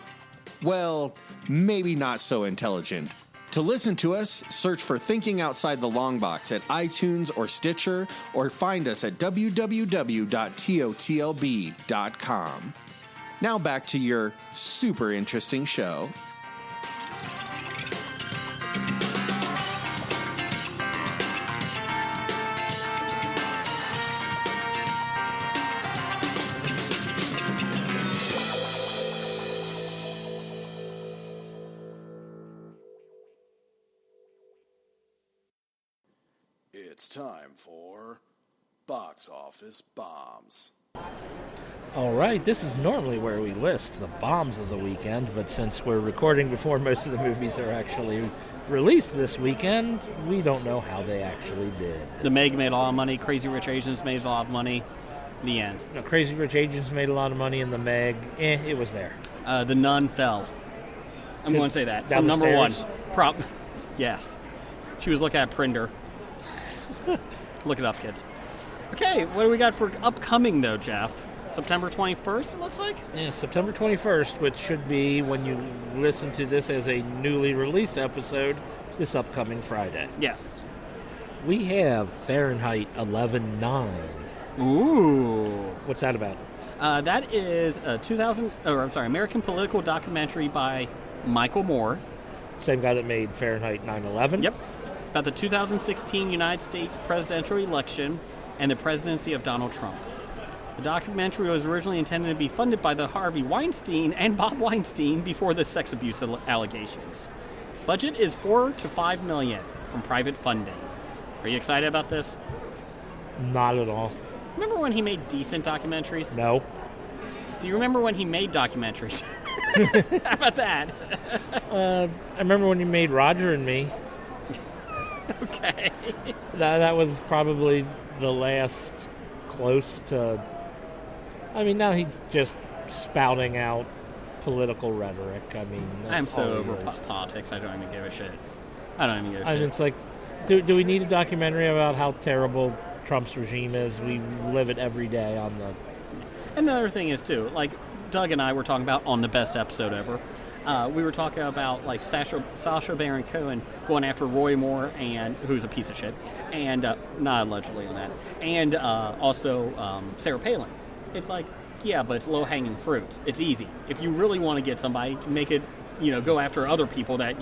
Well, maybe not so intelligent. To listen to us, search for Thinking Outside the Long Box at iTunes or Stitcher, or find us at www.totlb.com. Now back to your super interesting show. It's time for Box Office Bombs. All right, this is normally where we list the bombs of the weekend, but since we're recording before most of the movies are actually released this weekend, we don't know how they actually did. The Meg made a lot of money. Crazy Rich Asians made a lot of money. The end. No, Crazy Rich Asians made a lot of money, and the Meg, it was there. The Nun fell. I'm going to say that. Down From the number stairs? one. Yes. She was looking at Prinder. Look it up, kids. Okay, what do we got for upcoming, though, Jeff? September 21st, it looks like? Yeah, September 21st, which should be, when you listen to this as a newly released episode, this upcoming Friday. Yes. We have Fahrenheit 11/9. Ooh. What's that about? That is a American political documentary by Michael Moore. Same guy that made Fahrenheit 9/11? Yep. About the 2016 United States presidential election and the presidency of Donald Trump. The documentary was originally intended to be funded by the Harvey Weinstein and Bob Weinstein before the sex abuse allegations. Budget is $4 to $5 million from private funding. Are you excited about this? Not at all. Remember when he made decent documentaries? No. Do you remember when he made documentaries? How about that? I remember when you made Roger and Me. Okay. That was probably the last close to... I mean, now he's just spouting out political rhetoric. I mean, I'm that's so all he over is. politics, I don't even give a shit. I don't even give a I shit. mean, it's like, do we need a documentary about how terrible Trump's regime is? We live it every day on the... And the other thing is, too, like Doug and I were talking about on the best episode ever, we were talking about like Sacha Baron Cohen going after Roy Moore, and who's a piece of shit, and not allegedly on that, and also Sarah Palin. It's like, yeah, but it's low-hanging fruit. It's easy. If you really want to get somebody, make it, go after other people that,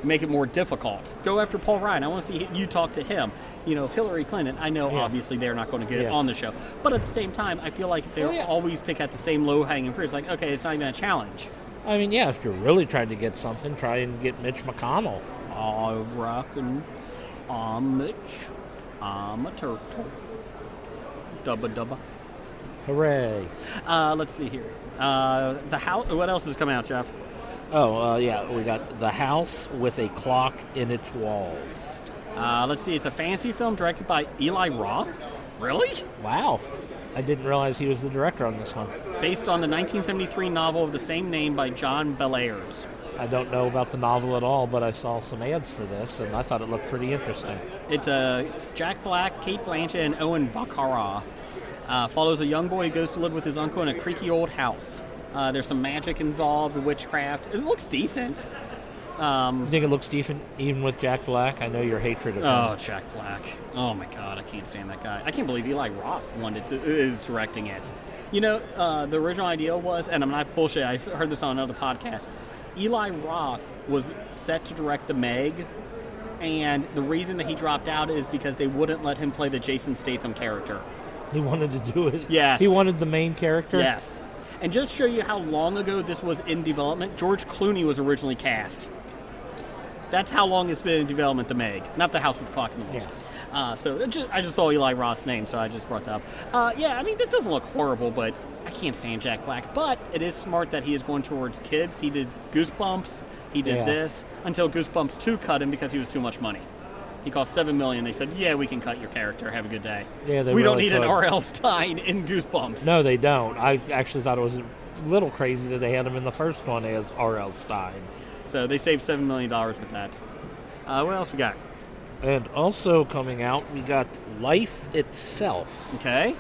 make it more difficult. Go after Paul Ryan. I want to see you talk to him. Hillary Clinton, I know obviously they're not going to get it on the show. But at the same time, I feel like they'll always pick at the same low-hanging fruit. It's like, okay, it's not even a challenge. I mean, yeah, if you're really trying to get something, try and get Mitch McConnell. I reckon I'm Mitch. I'm a turtle. Dubba. Hooray. Let's see here. The House. What else is coming out, Jeff? We got The House with a Clock in Its Walls. Let's see. It's a fantasy film directed by Eli Roth. Really? Wow. I didn't realize he was the director on this one. Based on the 1973 novel of the same name by John Bellairs. I don't know about the novel at all, but I saw some ads for this, and I thought it looked pretty interesting. It's Jack Black, Kate Blanchett, and Owen Vacara. Follows a young boy who goes to live with his uncle in a creaky old house. There's some magic involved, witchcraft. It looks decent. You think it looks decent even with Jack Black? I know your hatred of him. Oh, Jack Black. Oh, my God. I can't stand that guy. I can't believe Eli Roth is directing it. The original idea was, and I'm not bullshit, I heard this on another podcast, Eli Roth was set to direct The Meg, and the reason that he dropped out is because they wouldn't let him play the Jason Statham character. He wanted to do it? Yes. He wanted the main character? Yes. And just to show you how long ago this was in development, George Clooney was originally cast. That's how long it's been in development, The Meg, not The House with the Clock in the Walls. Yeah. I just saw Eli Roth's name, so I just brought that up. This doesn't look horrible, but I can't stand Jack Black. But it is smart that he is going towards kids. He did Goosebumps. He did this until Goosebumps 2 cut him because he was too much money. He cost $7 million. They said, "Yeah, we can cut your character. Have a good day." Yeah, we don't need an R.L. Stein in Goosebumps. No, they don't. I actually thought it was a little crazy that they had him in the first one as R.L. Stein. So they saved $7 million with that. What else we got? And also coming out, we got Life Itself. Okay.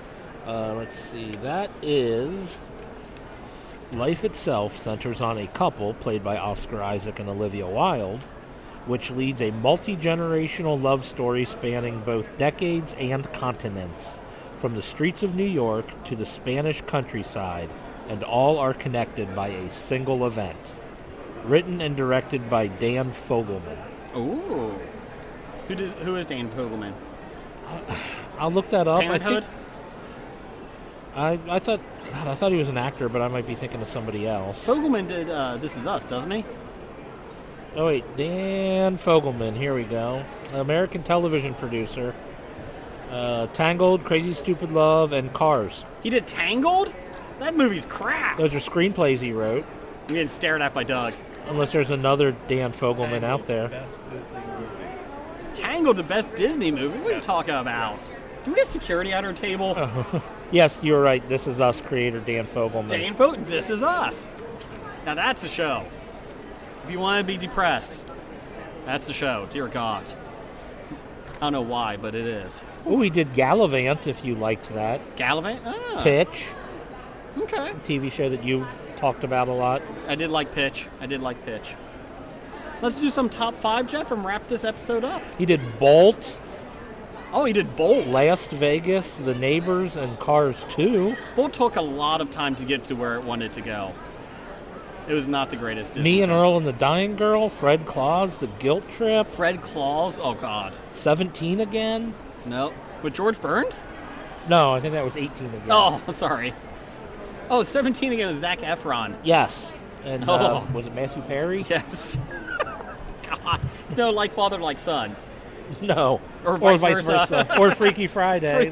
Let's see. That is... Life Itself centers on a couple, played by Oscar Isaac and Olivia Wilde, which leads a multi-generational love story spanning both decades and continents, from the streets of New York to the Spanish countryside, and all are connected by a single event. Written and directed by Dan Fogelman. Ooh. Who is Dan Fogelman? I'll look that up. Parenthood? I thought he was an actor, but I might be thinking of somebody else. Fogelman did This Is Us, doesn't he? Oh, wait. Dan Fogelman. Here we go. American television producer. Tangled, Crazy Stupid Love, and Cars. He did Tangled? That movie's crap. Those are screenplays he wrote. I'm getting stared at by Doug. Unless there's another Dan Fogelman out there. Best Disney movie. Tangled, the best Disney movie? What are you talking about? Do we have security at our table? Yes, you're right. This Is Us creator Dan Fogelman. This Is Us. Now that's the show. If you want to be depressed, that's the show. Dear God. I don't know why, but it is. Oh, we did Gallivant, if you liked that. Gallivant? Ah. Pitch. Okay. A TV show that you talked about a lot. I did like Pitch. Let's do some top 5, Jeff, and wrap this episode up. He did Bolt. Oh, he did Bolt. Last Vegas, The Neighbors, and Cars 2. Bolt took a lot of time to get to where it wanted to go. It was not the greatest Disney. Me and Earl and the Dying Girl, Fred Claus, The Guilt Trip. Fred Claus? Oh, God. 17 again? No. With George Burns? No, I think that was 18 again. Oh, sorry. Oh, 17 again with Zac Efron. Yes. And was it Matthew Perry? Yes. God. It's no Like Father, Like Son. No. Or vice versa. Or Freaky Friday.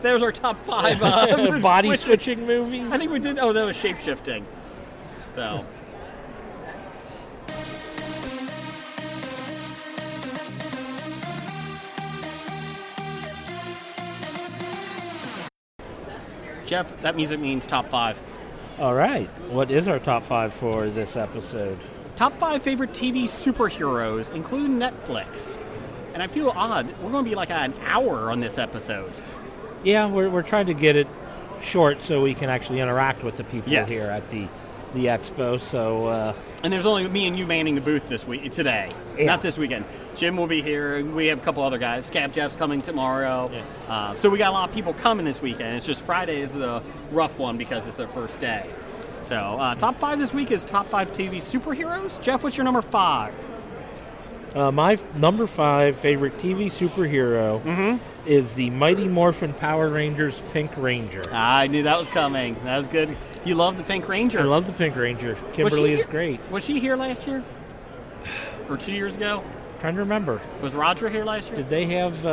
There's our top 5 body switching movies. I think we did. Oh, that was shape-shifting. So. Jeff, that music means top 5. All right. What is our top 5 for this episode? Top 5 favorite TV superheroes, including Netflix. And I feel odd. We're going to be like an hour on this episode. Yeah, we're trying to get it short so we can actually interact with the people here at the expo. So and there's only me and you manning the booth today, not this weekend. Jim will be here. We have a couple other guys. Scab Jeff's coming tomorrow. So we got a lot of people coming this weekend. It's just Friday is the rough one because it's their first day. So, top 5 this week is top 5 TV superheroes. Jeff, what's your number 5? My number 5 favorite TV superhero is the Mighty Morphin Power Rangers Pink Ranger. I knew that was coming. That was good. You love the Pink Ranger. I love the Pink Ranger. Kimberly is great. Was she here last year? Or 2 years ago? Trying to remember. Was Roger here last year? Did they have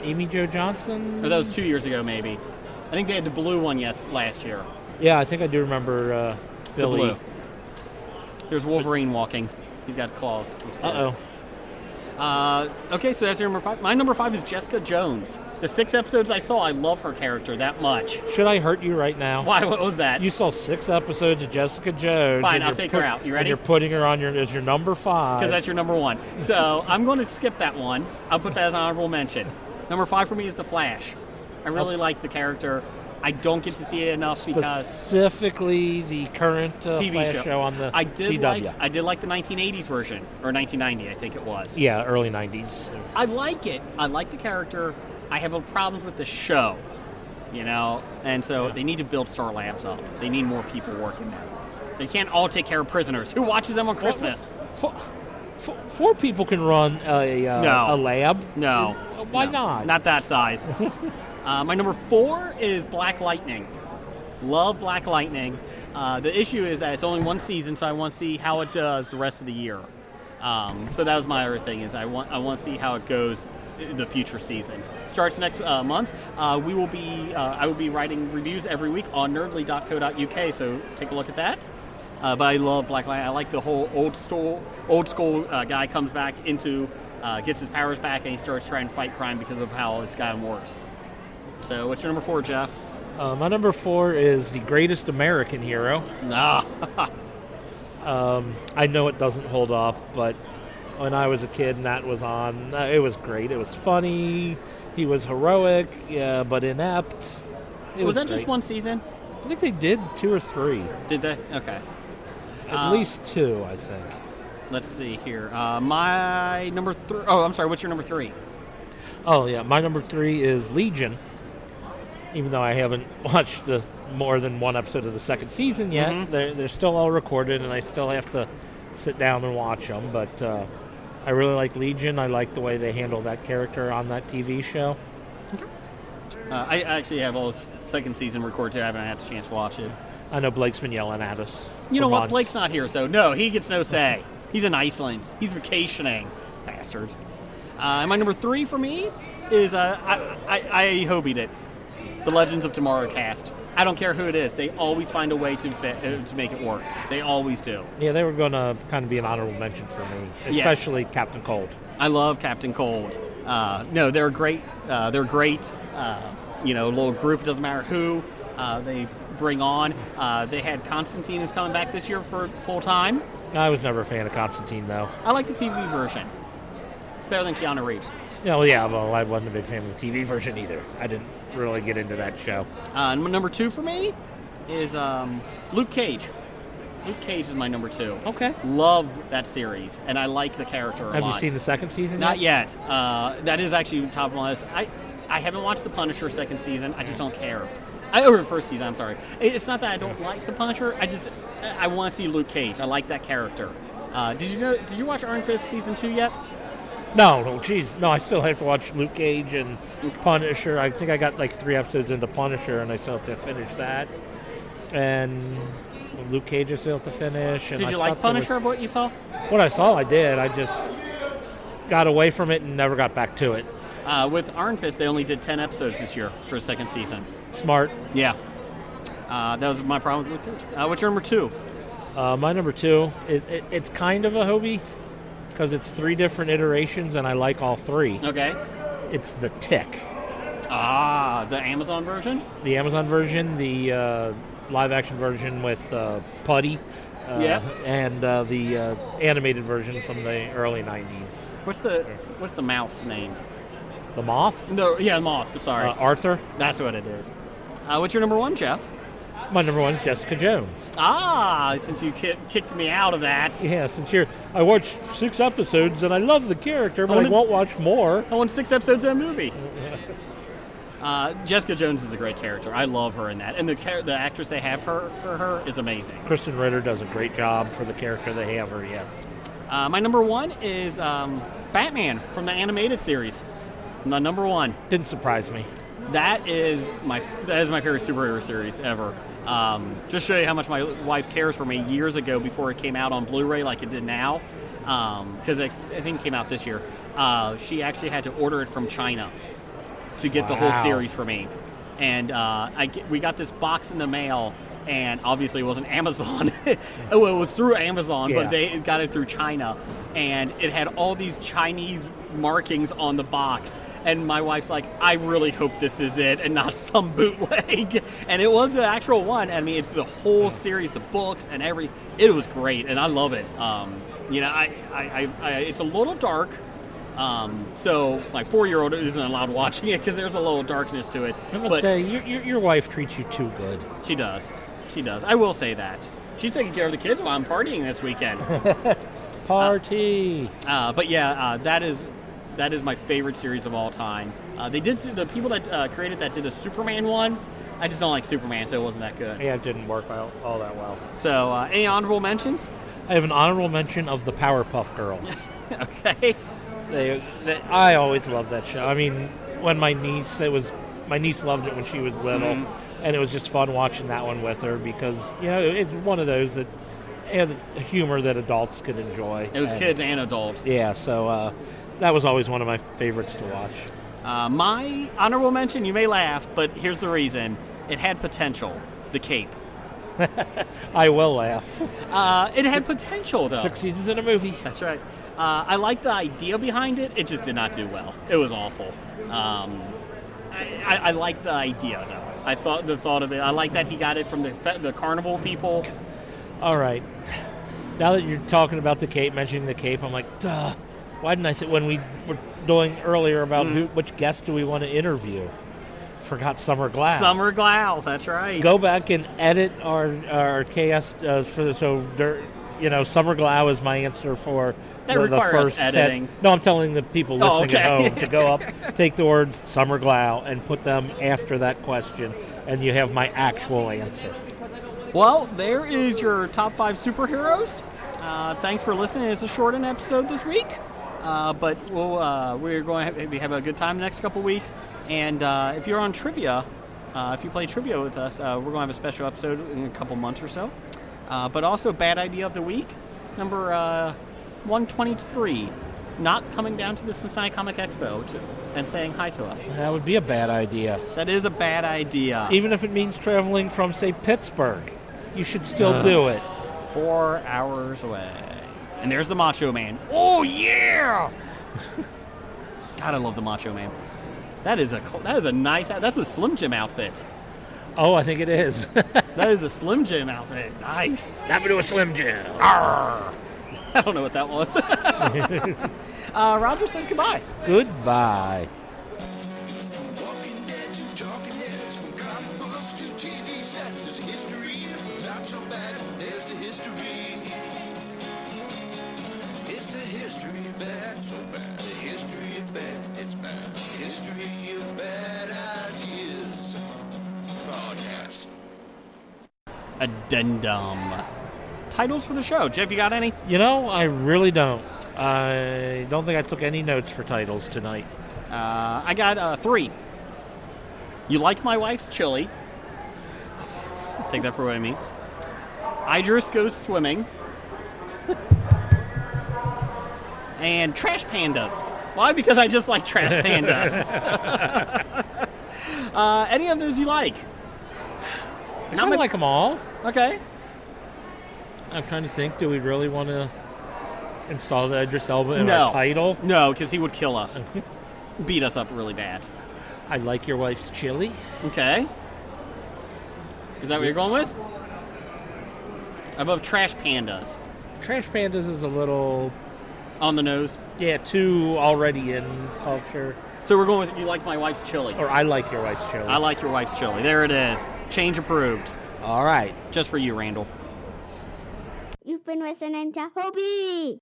Amy Jo Johnson? Or that was 2 years ago, maybe. I think they had the blue one last year. Yeah, I think I do remember Billy. The blue. There's Wolverine walking. He's got claws. Uh-oh. Okay, so that's your number 5. My number 5 is Jessica Jones. The 6 episodes I saw, I love her character that much. Should I hurt you right now? Why? What was that? You saw 6 episodes of Jessica Jones. Fine, I'll take her out. You ready? And you're putting her on as your number 5. Because that's your number 1. So I'm going to skip that one. I'll put that as an honorable mention. Number 5 for me is The Flash. I really like the character. I don't get to see it enough because specifically the current TV Flash show on the CW. I did like the 1980s version, or 1990, I think it was. Yeah, early 90s. I like it. I like the character. I have problems with the show, and so they need to build Star Labs up. They need more people working there. They can't all take care of prisoners. Who watches them on Christmas? 4 people can run a lab. No. Why not? Not that size. My number 4 is Black Lightning. Love Black Lightning. The issue is that it's only 1 season, so I want to see how it does the rest of the year. So that was my other thing, is I want to see how it goes in the future seasons. Starts next month. I will be writing reviews every week on nerdly.co.uk, so take a look at that. But I love Black Lightning. I like the whole old school guy comes back gets his powers back, and he starts trying to fight crime because of how it's gotten worse. So what's your number 4, Jeff? My number 4 is The Greatest American Hero. No. I know it doesn't hold off, but when I was a kid and that was on, it was great. It was funny. He was heroic, but inept. Was that just 1 season? I think they did 2 or 3. Did they? Okay. At least 2, I think. Let's see here. My number 3. Oh, I'm sorry. What's your number 3? Oh, yeah. My number 3 is Legion. Even though I haven't watched more than 1 episode of the 2nd season yet, they're still all recorded, and I still have to sit down and watch them. But I really like Legion. I like the way they handle that character on that TV show. I actually have all 2nd season recorded, too. I haven't had a chance to watch it. I know Blake's been yelling at us. You know what? Blake's not here, so no, he gets no say. He's in Iceland. He's vacationing. Bastard. My number 3 for me is I hobied it. The Legends of Tomorrow cast. I don't care who it is. They always find a way to make it work. They always do. Yeah, they were going to kind of be an honorable mention for me, especially Captain Cold. I love Captain Cold. No, they're great. They're great. Little group. Doesn't matter who they bring on. They had Constantine is coming back this year for full time. I was never a fan of Constantine, though. I like the TV version. It's better than Keanu Reeves. Well, I wasn't a big fan of the TV version either. I didn't really get into that show. Number 2 for me is Luke Cage. Luke Cage is my number 2. Okay. Love that series, and I like the character a lot. Have you seen the 2nd season Not yet. That is actually top of my list. I haven't watched The Punisher 2nd season. I just don't care. Or 1st season, I'm sorry. It's not that I don't like The Punisher. I want to see Luke Cage. I like that character. Did you watch Iron Fist season 2 yet? No, I still have to watch Luke Cage and Punisher. I think I got like 3 episodes into Punisher, and I still have to finish that. And Luke Cage I still have to finish. And Did you like Punisher of what you saw? What I saw, I did. I just got away from it and never got back to it. With Iron Fist, they only did 10 episodes this year for the 2nd season. Smart. Yeah. That was my problem with Luke Cage. What's your number 2? My number 2, it's kind of a hobby because it's 3 different iterations, and I like all 3. Okay. It's The Tick. The Amazon version? The Amazon version, the live-action version with Putty, and the animated version from the early 90s. What's the mouse name? The Moth? No, yeah, Moth. Sorry. Arthur? That's what it is. What's your number 1, Jeff? My number 1 is Jessica Jones. Since you kicked me out of that. Yeah, I watched 6 episodes and I love the character, but I won't watch more. I want 6 episodes of that movie. Jessica Jones is a great character. I love her in that. And the actress they have for her is amazing. Kristen Ritter does a great job for the character they have her, yes. My number one is Batman from the animated series. My number one. Didn't surprise me. That is my favorite superhero series ever. Just show you how much my wife cares for me. Years ago, before it came out on Blu-ray like it did now, because I think it came out this year, she actually had to order it from China to get the whole series for me. And we got this box in the mail, and obviously it wasn't Amazon. Well, it was through Amazon, but they got it through China. And it had all these Chinese markings on the box. And my wife's like, I really hope this is it and not some bootleg. And it was the actual one. I mean, it's the whole series, the books and it was great, and I love it. It's a little dark. So my 4-year-old isn't allowed watching it because there's a little darkness to it. I'm going to say, your wife treats you too good. She does. I will say that. She's taking care of the kids while I'm partying this weekend. Party! That is my favorite series of all time. The people that created that did a Superman one. I just don't like Superman, so it wasn't that good. Yeah, it didn't work out all that well. So, any honorable mentions? I have an honorable mention of the Powerpuff Girls. Okay. I always loved that show. I mean, when my niece loved it when she was little, and it was just fun watching that one with her because, it's one of those that had humor that adults could enjoy. It was kids and adults. Yeah, so that was always one of my favorites to watch. My honorable mention, you may laugh, but here's the reason. It had potential. The Cape. I will laugh. It had potential, though. 6 seasons in a movie. That's right. I like the idea behind it. It just did not do well. It was awful. I like the idea, though. I thought the thought of it. I like that he got it from the carnival people. All right. Now that you're talking about the Cape, mentioning the Cape, I'm like, duh. Why didn't I think when we were doing earlier about which guest do we want to interview? Forgot Summer Glau. Summer Glau, that's right. Go back and edit our cast Summer Glau is my answer for the first editing. No, I'm telling the people listening at home to go up, take the words Summer Glau, and put them after that question, and you have my actual answer. Well, there is your top 5 superheroes. Thanks for listening. It's a shortened episode this week. But we're going to have a good time the next couple weeks. And if you're on trivia, if you play trivia with us, we're going to have a special episode in a couple months or so. But also, Bad Idea of the Week, number 123, not coming down to the Cincinnati Comic Expo and saying hi to us. That would be a bad idea. That is a bad idea. Even if it means traveling from, say, Pittsburgh, you should still do it. 4 hours away. And there's the Macho Man. Oh, yeah! God, I love the Macho Man. That is a nice... That's the Slim Jim outfit. Oh, I think it is. That is the Slim Jim outfit. Nice. Step into a Slim Jim. Arr. I don't know what that was. Roger says goodbye. Goodbye. From Walking Dead to Talking Heads, from comic books to TV sets, there's a history. Not so bad, there's the history. It's the history of bad, so bad. The history of bad, it's bad. The history of bad ideas. Podcast. Addendum. Titles for the show. Jeff, you got any? I really don't. I don't think I took any notes for titles tonight. I got 3. You Like My Wife's Chili. Take that for what it means. Idris Goes Swimming. And Trash Pandas. Why? Because I just like Trash Pandas. Any of those you like? I kind of like them all. Okay. I'm trying to think. Do we really want to install the Idris Elba in our title? No, because he would kill us. Beat us up really bad. I Like Your Wife's Chili. Okay. Is that what you're going with? Above Trash Pandas. Trash Pandas is a little... on the nose? Yeah, too already in culture. So we're going with You Like My Wife's Chili. Or I Like Your Wife's Chili. I Like Your Wife's Chili. There it is. Change approved. All right. Just for you, Randall. You've been listening to Hobie.